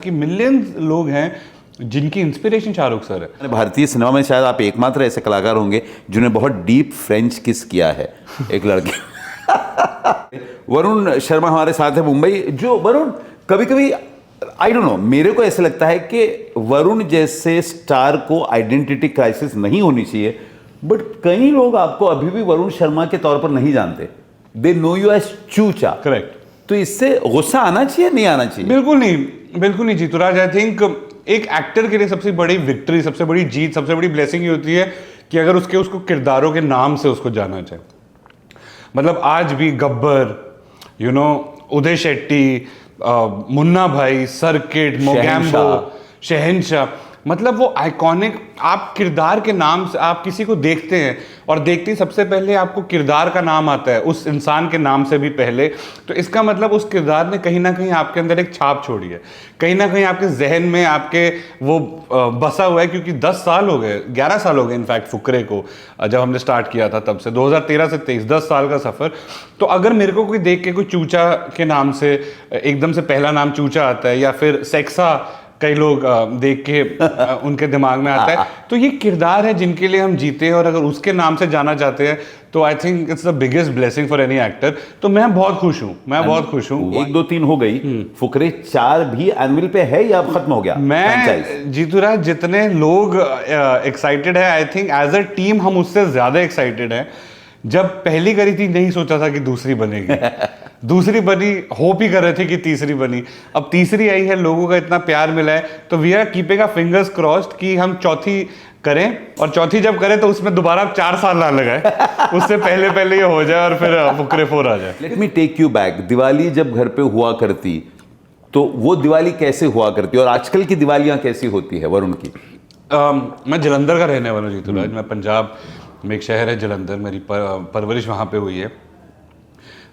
कि मिलियंस लोग हैं जिनकी इंस्पिरेशन शाहरुख सर है। भारतीय सिनेमा में शायद आप एकमात्र ऐसे कलाकार होंगे जिन्होंने बहुत डीप फ्रेंच किस किया है एक लड़के। वरुण शर्मा हमारे साथ है मुंबई। जो वरुण कभी कभी आई डोंट नो, मेरे को ऐसा लगता है कि वरुण जैसे स्टार को आइडेंटिटी क्राइसिस नहीं होनी चाहिए, बट कई लोग आपको अभी भी वरुण शर्मा के तौर पर नहीं जानते। दे नो यू एज चूचा। करेक्ट। तो इससे गुस्सा आना चाहिए नहीं आना चाहिए? बिल्कुल नहीं जीतूराज। आई थिंक एक एक्टर के लिए सबसे बड़ी विक्ट्री, सबसे बड़ी जीत, सबसे बड़ी ब्लेसिंग ये होती है कि अगर उसको किरदारों के नाम से उसको जाना चाहे। मतलब आज भी गब्बर, उदय शेट्टी, मुन्ना भाई, सर्किट, मोगैम्बो, शहंशाह, मतलब वो आइकॉनिक, आप किरदार के नाम से आप किसी को देखते हैं और देखते ही सबसे पहले आपको किरदार का नाम आता है, उस इंसान के नाम से भी पहले। तो इसका मतलब उस किरदार ने कहीं ना कहीं आपके अंदर एक छाप छोड़ी है, कहीं ना कहीं आपके जहन में आपके वो बसा हुआ है। क्योंकि 10 साल हो गए, 11 साल हो गए इनफैक्ट फुकरे को, जब हमने स्टार्ट किया था तब से 2013 से 23, 10 साल का सफ़र। तो अगर मेरे को कोई देख के कोई चूचा के नाम से एकदम से पहला नाम चूचा आता है, या फिर सेक्सा कई लोग देख के उनके दिमाग में आता है, तो ये किरदार है जिनके लिए हम जीते हैं। और अगर उसके नाम से जाना चाहते हैं तो I think it's the biggest blessing for any actor. तो मैं बहुत खुश हूँ, बहुत खुश हूँ। 1, 2, 3 हो गई, फुकरे 4 भी एनुअल पे है या अब खत्म हो गया? मैं जीतूराज, जितने लोग एक्साइटेड है, I think as a team हम उससे ज्यादा एक्साइटेड हैं। जब पहली करी थी नहीं सोचा था कि दूसरी बनेगी, दूसरी बनी, होप ही कर रहे थे कि तीसरी बनी, अब तीसरी आई है, लोगों का इतना प्यार मिला है, तो we are keeping a fingers crossed कि हम चौथी करें। और चौथी जब करें तो उसमें दोबारा 4 साल ना लगाए, उससे पहले ये हो जाए और फिर फुकरे 4 आ जाए। Let me take you back. Diwali जब घर पे हुआ करती तो वो दिवाली कैसे हुआ करती और आजकल की दिवालियां कैसी होती है वरुण की? मैं जलंधर का रहने वाला हूँ जीतूराज। मैं पंजाब में एक शहर है जलंधर, मेरी परवरिश वहाँ पे हुई है।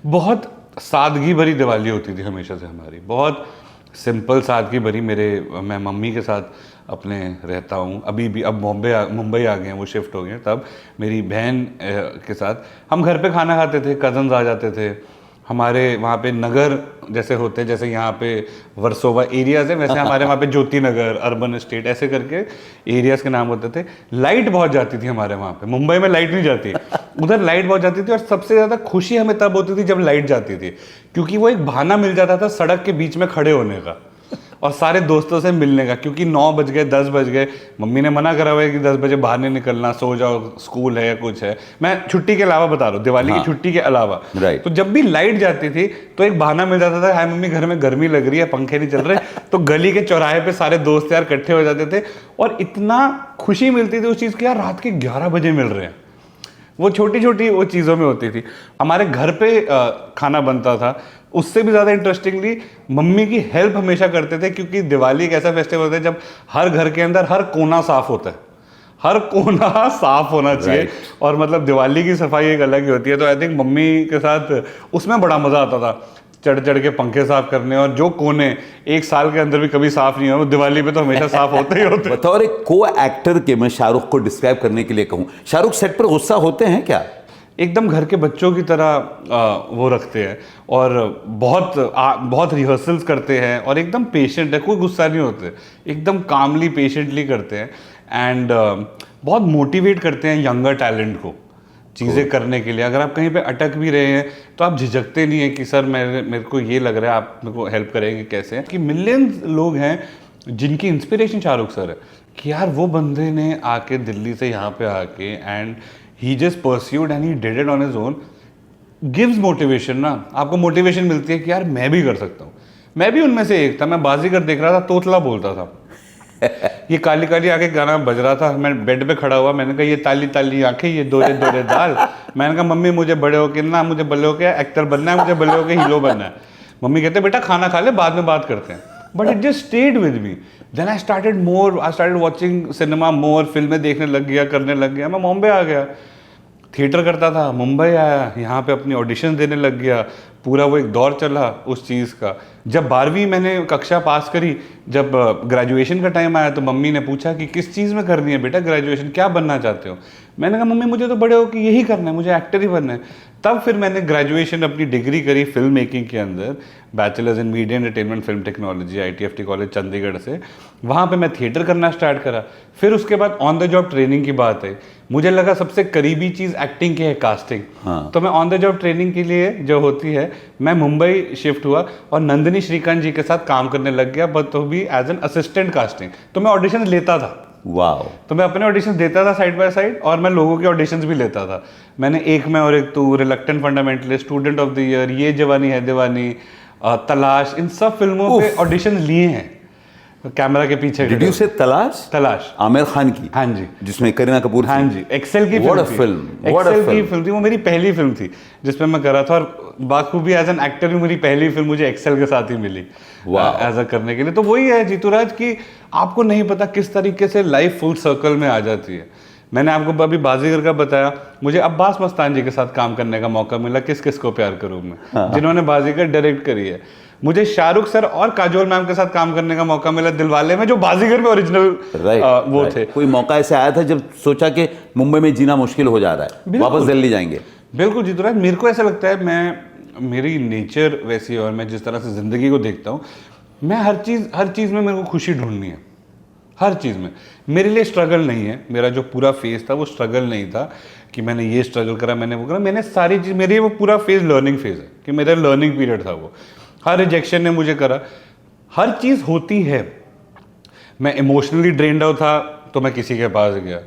बहुत सादगी भरी दिवाली होती थी हमेशा से हमारी, बहुत सिंपल सादगी भरी। मैं मम्मी के साथ अपने रहता हूँ अभी भी। अब मुंबई आ गए हैं, वो शिफ्ट हो गए हैं। तब मेरी बहन के साथ हम घर पे खाना खाते थे, कजन्स आ जाते थे हमारे वहाँ पे। नगर जैसे होते हैं, जैसे यहाँ पे वर्सोवा एरियाज है, वैसे हमारे वहाँ पे ज्योति नगर, अर्बन एस्टेट, ऐसे करके एरियाज के नाम होते थे। लाइट बहुत जाती थी हमारे वहाँ पे, मुंबई में लाइट नहीं जाती, उधर लाइट बहुत जाती थी। और सबसे ज़्यादा खुशी हमें तब होती थी जब लाइट जाती थी, क्योंकि वो एक बहाना मिल जाता था सड़क के बीच में खड़े होने का और सारे दोस्तों से मिलने का। क्योंकि 9 बज गए, 10 बज गए, मम्मी ने मना करा हुआ है कि 10 बजे बाहर नहीं निकलना, सो जाओ, स्कूल है या कुछ है। मैं छुट्टी के अलावा बता रहा हूँ, दिवाली की छुट्टी के अलावा। तो जब भी लाइट जाती थी तो एक बहाना मिल जाता था, हाय मम्मी घर में गर्मी लग रही है, पंखे नहीं चल रहे, तो गली के चौराहे पे सारे दोस्त यार इकट्ठे हो जाते थे। और इतना खुशी मिलती थी उस चीज़ की, यार रात के 11 बजे मिल रहे हैं। वो छोटी छोटी वो चीज़ों में होती थी। हमारे घर पे खाना बनता था, उससे भी ज़्यादा इंटरेस्टिंगली मम्मी की हेल्प हमेशा करते थे। क्योंकि दिवाली एक ऐसा फेस्टिवल होता है जब हर घर के अंदर हर कोना साफ होता है, हर कोना साफ होना चाहिए। और मतलब दिवाली की सफाई एक अलग ही होती है। तो आई थिंक मम्मी के साथ उसमें बड़ा मज़ा आता था, चढ़ चढ़ के पंखे साफ करने। और जो कोने एक साल के अंदर भी कभी साफ नहीं हुए, वो दिवाली पे तो हमेशा साफ होते ही होते। बतौर एक को एक्टर के मैं शाहरुख को डिस्क्राइब करने के लिए कहूँ, शाहरुख सेट पर गुस्सा होते हैं क्या? एकदम घर के बच्चों की तरह वो रखते हैं और बहुत रिहर्सल्स करते हैं और एकदम पेशेंट है, कोई गुस्सा नहीं होते, एकदम कामली पेशेंटली करते हैं। एंड बहुत मोटिवेट करते हैं यंगर टैलेंट को चीज़ें करने के लिए। अगर आप कहीं पे अटक भी रहे हैं तो आप झिझकते नहीं हैं कि सर मेरे को ये लग रहा है, आप मेरे को हेल्प करेंगे कैसे। कि मिलियंस लोग हैं जिनकी इंस्पिरेशन शाहरुख सर है, कि यार वो बंदे ने आके दिल्ली से यहाँ पे आके and he just pursued and he did it on his own, gives motivation ना। आपको मोटिवेशन मिलती है कि यार मैं भी कर सकता हूँ। मैं भी उनमें से एक था, मैं बाजीगर देख रहा था, तोतला बोलता था। ये काली काली आके गाना बज रहा था, मैं बेड पे खड़ा हुआ, मैंने कहा ये ताली ताली आंखें, ये दोरे दोरे दाल। मैंने कहा मम्मी मुझे बड़े होके ना, मुझे बड़े होके एक्टर बनना है, मुझे बड़े होके हीरो बनना है। मम्मी कहते बेटा खाना खा ले, बाद में बात करते हैं। But it just stayed with me. Then I started watching cinema more, फिल्में देखने लग गया, करने लग गया। मैं बॉम्बे आ गया, थिएटर करता था, मुंबई आया, यहाँ पे अपनी ऑडिशन देने लग गया, पूरा वो एक दौर चला उस चीज़ का। जब 12वीं मैंने कक्षा पास करी, जब ग्रेजुएशन का टाइम आया तो मम्मी ने पूछा कि किस चीज़ में करनी है बेटा ग्रेजुएशन, क्या बनना चाहते हो? मैंने कहा मम्मी मुझे तो बड़े हो कि यही करना है, मुझे एक्टर ही बनना है। तब फिर मैंने ग्रेजुएशन अपनी डिग्री करी फिल्म मेकिंग के अंदर, bachelors in media entertainment film technology, ITFT college Chandigarh से। वहाँ पे मैं थिएटर करना स्टार्ट करा। फिर उसके बाद ऑन द जॉब ट्रेनिंग की बात है, मुझे लगा सबसे करीबी चीज़ एक्टिंग की है कास्टिंग। तो मैं ऑन द जॉब ट्रेनिंग के लिए जो होती है, मैं मुंबई शिफ्ट हुआ और नंदिनी श्रीकांत जी के साथ काम करने लग गया, बट तो भी एज एन असिस्टेंट कास्टिंग। तो मैं ऑडिशन लेता था, वाह, तो मैं अपने ऑडिशंस देता था साइड बाय साइड, और मैं लोगों के ऑडिशंस भी लेता था। मैंने एक में और एक तू, reluctant fundamentalist, student of the year, ये जवानी है दीवानी, तलाश, इन सब फिल्मों पे ऑडिशन लिए हैं कैमरा के पीछे। डिड यू से तलाश? तलाश आमिर खान की? हाँ जी, जिसमें करीना कपूर थी? हाँ जी, एक्सेल की What a थी। film, what a एक्सेल की film. फिल्म थी, वो मेरी पहली फिल्म थी जिसमें मैं कर रहा था, और बाखूबी एज एन एक्टर भी मेरी पहली फिल्म मुझे एक्सेल के साथ ही मिली एज अ करने के लिए। तो वही है जीतूराज कि आपको नहीं पता किस तरीके से लाइफ फुल सर्कल में आ जाती है। मैंने आपको अभी बाजीगर का बताया, मुझे अब्बास मस्तान जी के साथ काम करने का मौका मिला, किस किस को प्यार करूं मैं, जिन्होंने बाजीगर डायरेक्ट करी है। मुझे शाहरुख सर और काजोल मैम के साथ काम करने का मौका मिला दिलवाले में, जो बाजीगर में ओरिजिनल वो थे। कोई मौका ऐसे आया था जब सोचा कि मुंबई में जीना मुश्किल हो जा रहा है, वापस दिल्ली जाएंगे? बिल्कुल जीतूराज, मेरे को ऐसा लगता है, मेरी नेचर वैसी है और मैं जिस तरह से ज़िंदगी को देखता हूँ, मैं हर चीज़ में मेरे को खुशी ढूंढनी है, हर चीज़ में। मेरे लिए स्ट्रगल नहीं है, मेरा जो पूरा फेज था वो स्ट्रगल नहीं था कि मैंने ये स्ट्रगल करा, मैंने वो करा, मैंने सारी चीज़, मेरे वो पूरा फेज लर्निंग फेज है कि मेरा लर्निंग पीरियड था वो। हर रिजेक्शन ने मुझे करा, हर चीज़ होती है। मैं इमोशनली ड्रेन्ड आउट था तो मैं किसी के पास गया,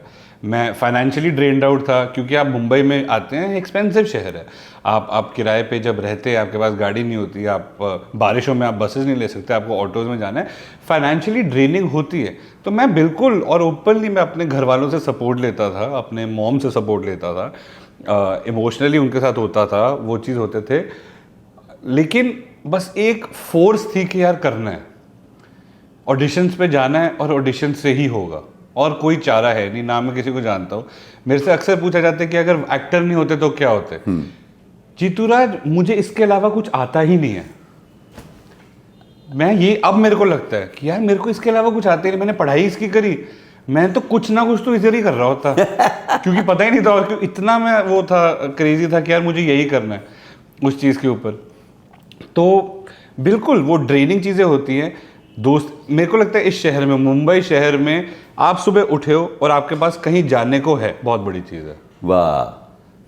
मैं फाइनेंशियली ड्रेन्ड आउट था, क्योंकि आप मुंबई में आते हैं, एक्सपेंसिव शहर है, आप किराए पे जब रहते हैं, आपके पास गाड़ी नहीं होती, आप बारिशों में आप बसेस नहीं ले सकते, आपको ऑटोज़ में जाना है, फाइनेंशियली ड्रेनिंग होती है। तो मैं बिल्कुल और ओपनली मैं अपने घर वालों से सपोर्ट लेता था, अपने मॉम से सपोर्ट लेता था, इमोशनली उनके साथ होता था, वो चीज़ होते थे, लेकिन बस एक फोर्स थी कि यार करना है, ऑडिशंस पे जाना है और ऑडिशन से ही होगा, और कोई चारा है नहीं। ना मैं किसी को जानता हूँ, मेरे से अक्सर पूछा जाता है कि अगर एक्टर नहीं होते तो क्या होते। जीतूराज, मुझे इसके अलावा कुछ आता ही नहीं है। मैं ये अब मेरे को लगता है कि यार मेरे को इसके अलावा कुछ आता ही नहीं, मैंने पढ़ाई इसकी करी, मैं तो कुछ ना कुछ तो इधर ही कर रहा होता क्योंकि पता ही नहीं था, और इतना मैं वो था, क्रेजी था कि यार मुझे यही करना है उस चीज़ के ऊपर। तो बिल्कुल वो ड्रेनिंग चीज़ें होती हैं दोस्त। मेरे को लगता है इस शहर में, मुंबई शहर में, आप सुबह उठे हो और आपके पास कहीं जाने को है, बहुत बड़ी चीज़ है। वाह,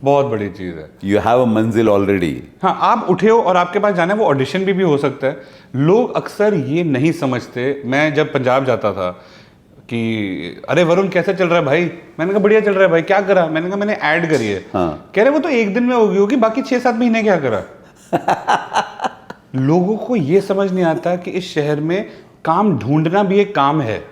बहुत बड़ी चीज़ है। यू हैव अ मंजिल ऑलरेडी। हाँ, आप उठे हो और आपके पास जाना है, वो ऑडिशन भी हो सकता है। लोग अक्सर ये नहीं समझते। मैं जब पंजाब जाता था कि अरे वरुण कैसा चल रहा है भाई, मैंने कहा बढ़िया चल रहा है भाई, क्या करा? मैंने कहा मैंने ऐड करी है। कह रहे वो तो एक दिन में होगी, बाकी 6-7 महीने क्या करा? लोगों को ये समझ नहीं आता कि इस शहर में काम ढूंढना भी एक काम है।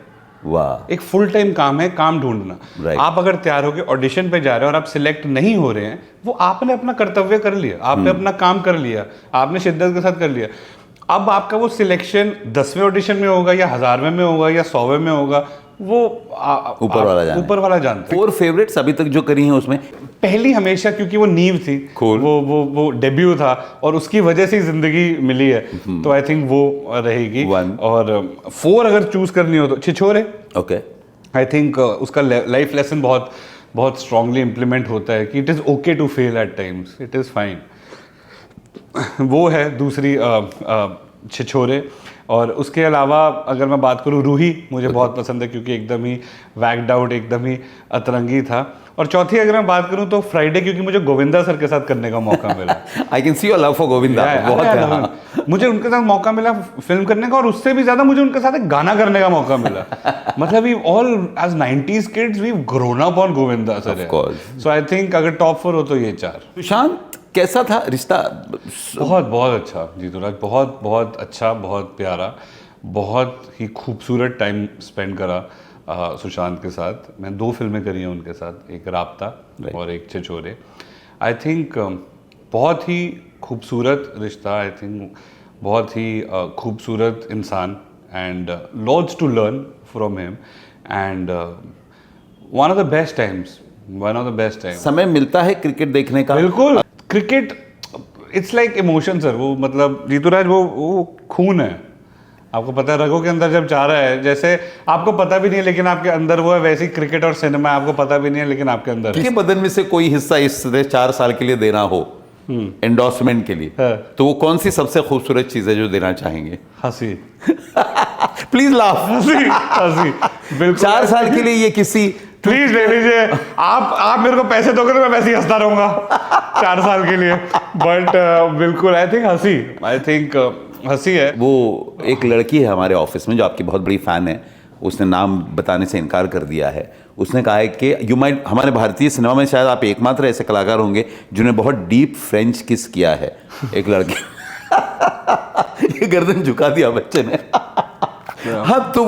वाह, एक फुल टाइम काम है काम ढूंढना। आप अगर तैयार होकर ऑडिशन पे जा रहे हो और आप सिलेक्ट नहीं हो रहे हैं, वो आपने अपना कर्तव्य कर लिया, आपने अपना काम कर लिया, आपने शिद्दत के साथ कर लिया। अब आपका वो सिलेक्शन 10वें ऑडिशन में होगा या 1000वें में होगा या 100वें में होगा, वो ऊपर वाला जानता है। 4 फेवरेट्स अभी तक जो करी हैं उसमें पहली हमेशा, क्योंकि वो नींव थी, वो डेब्यू था और उसकी वजह से जिंदगी मिली है, तो आई थिंक वो रहेगी। और 4 अगर चूज करनी हो तो छिछोरे। ओके, आई थिंक उसका लाइफ लेसन बहुत बहुत स्ट्रांगली इम्प्लीमेंट होता है कि it is okay to fail at times, it is fine. वो है दूसरी छिछोरे। और उसके अलावा अगर मैं बात करूँ, रूही मुझे बहुत पसंद है, क्योंकि एकदम ही वैक्ड आउट, एकदम ही अतरंगी था। और चौथी अगर मैं बात करूँ तो फ्राइडे, क्योंकि मुझे गोविंदा सर के साथ करने का मौका मिला। I can see your love for Govinda. बहुत है। मुझे उनके साथ मौका मिला फिल्म करने का, और उससे भी ज्यादा मुझे उनके साथ एक गाना करने का मौका मिला। मतलब we all as 90s kids we grown up on Govinda sir. So I think अगर टॉप 4 हो तो ये 4। सुशांत, कैसा था रिश्ता? बहुत बहुत अच्छा जीतूराज, बहुत बहुत अच्छा, बहुत प्यारा, बहुत ही खूबसूरत टाइम स्पेंड करा सुशांत के साथ। मैं 2 फिल्में करी हैं उनके साथ, एक राब्ता और एक छिछोरे। आई थिंक बहुत ही खूबसूरत रिश्ता, आई थिंक बहुत ही खूबसूरत इंसान, and lots to learn from him, and one of the best times. समय मिलता है क्रिकेट देखने का? बिल्कुल। Cricket it's like emotion sir, वो मतलब जीतूराज वो खून है, आपको पता है रगों के अंदर जब जा रहा है, जैसे आपको पता भी नहीं है लेकिन आपके अंदर वो है, वैसे ही क्रिकेट और सिनेमा आपको पता भी नहीं है लेकिन आपके अंदर है। कि बदन में से कोई हिस्सा इस 4 साल के लिए देना हो एंडोर्समेंट के लिए, हाँ। तो वो कौन सी सबसे खूबसूरत चीज है जो देना चाहेंगे? हंसी। Please laugh. हंसी हंसी बिल्कुल। 4 साल के लिए ये किसी प्लीज ले लीजिए, आप मेरे को पैसे दोगे तो मैं वैसे ही हंसता रहूंगा 4 साल के लिए, बट बिल्कुल आई थिंक हंसी है। वो एक लड़की है हमारे ऑफिस में जो आपकी बहुत बड़ी फैन है, उसने नाम बताने से इनकार कर दिया है। उसने कहा है कि यू माइट, हमारे भारतीय सिनेमा में शायद आप एकमात्र ऐसे कलाकार होंगे जिन्होंने बहुत डीप फ्रेंच किस किया है एक लड़की। ये गर्दन झुका दिया बच्चे ने। हाँ, तो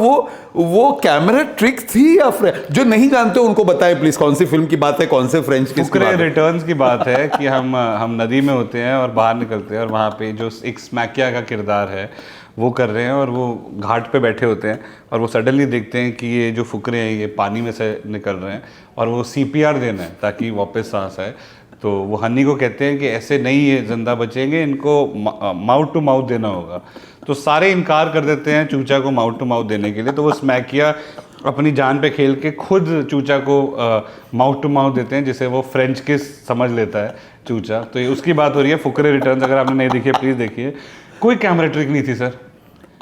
वो कैमरा ट्रिक थी या जो नहीं जानते उनको बताएं प्लीज, कौन सी फिल्म की बात है, कौन से फ्रेंच किस की बात है? रिटर्न्स की बात है कि हम नदी में होते हैं और बाहर निकलते हैं और वहाँ पे जो एक स्मैकिया का किरदार है वो कर रहे हैं और वो घाट पे बैठे होते हैं और वो सडनली देखते हैं कि ये जो फुकरे हैं ये पानी में से निकल रहे हैं और वो CPR देना है ताकि वापस सांस आए। तो वो हनी को कहते हैं कि ऐसे नहीं ये जिंदा बचेंगे, इनको माउथ टू माउथ देना होगा। तो सारे इनकार कर देते हैं चूचा को माउथ टू माउथ देने के लिए, तो वो स्मैकिया अपनी जान पे खेल के खुद चूचा को माउथ टू माउथ देते हैं, जिसे वो फ्रेंच किस समझ लेता है चूचा। तो ये उसकी बात हो रही है फुकरे रिटर्न्स, अगर आपने नहीं देखी है प्लीज देखिए। कोई कैमरा ट्रिक नहीं थी सर।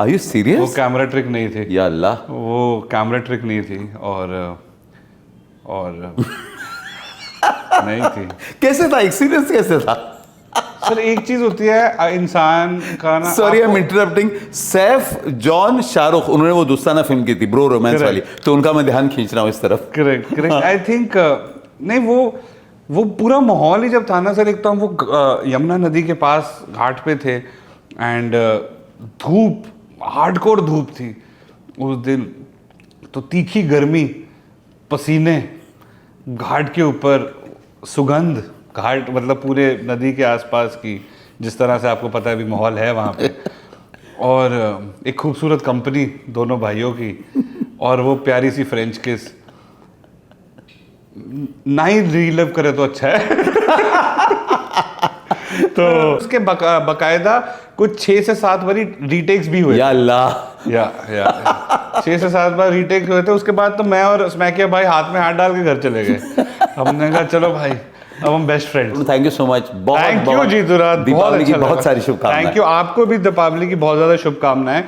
आर यू वो सीरियस? कैमरा ट्रिक नहीं थी, या अल्लाह, वो कैमरा ट्रिक नहीं थी और नहीं थी। कैसे था एक्सपीरियंस, कैसे था? सर एक चीज होती है इंसान का ना, sorry I am interrupting. Saif, John, Shahrukh, उन्होंने वो दोस्ताना फिल्म की थी ब्रो रोमांस Correct. वाली, तो उनका मैं ध्यान खींच रहा हूँ इस तरफ। करेक्ट आई थिंक नहीं, वो पूरा माहौल ही जब था ना सर, एक तो हम वो यमुना नदी के पास घाट पे थे एंड धूप, हार्डकोर धूप थी उस दिन, तो तीखी गर्मी, पसीने, घाट के ऊपर सुगंध, घाट मतलब पूरे नदी के आसपास की, जिस तरह से आपको पता है अभी माहौल है वहाँ पे, और एक खूबसूरत कंपनी दोनों भाइयों की, और वो प्यारी सी फ्रेंच किस। ना ही रीलव करे तो अच्छा है। तो उसके बकायदा कुछ 6 से 7 बारी रीटेक्स भी हुए। या अल्लाह, या 6 से 7 बार रीटेक हुए थे। उसके बाद तो मैं और स्मैकिया भाई हाथ में हाथ डाल के घर चले गए। हमने कहा चलो भाई अब हम best friends. Thank you so much. Thank you Jeeturaj, Deepawali की बहुत सारी शुभकामनाएं। थैंक यू, आपको भी दीपावली की बहुत ज्यादा शुभकामनाएं।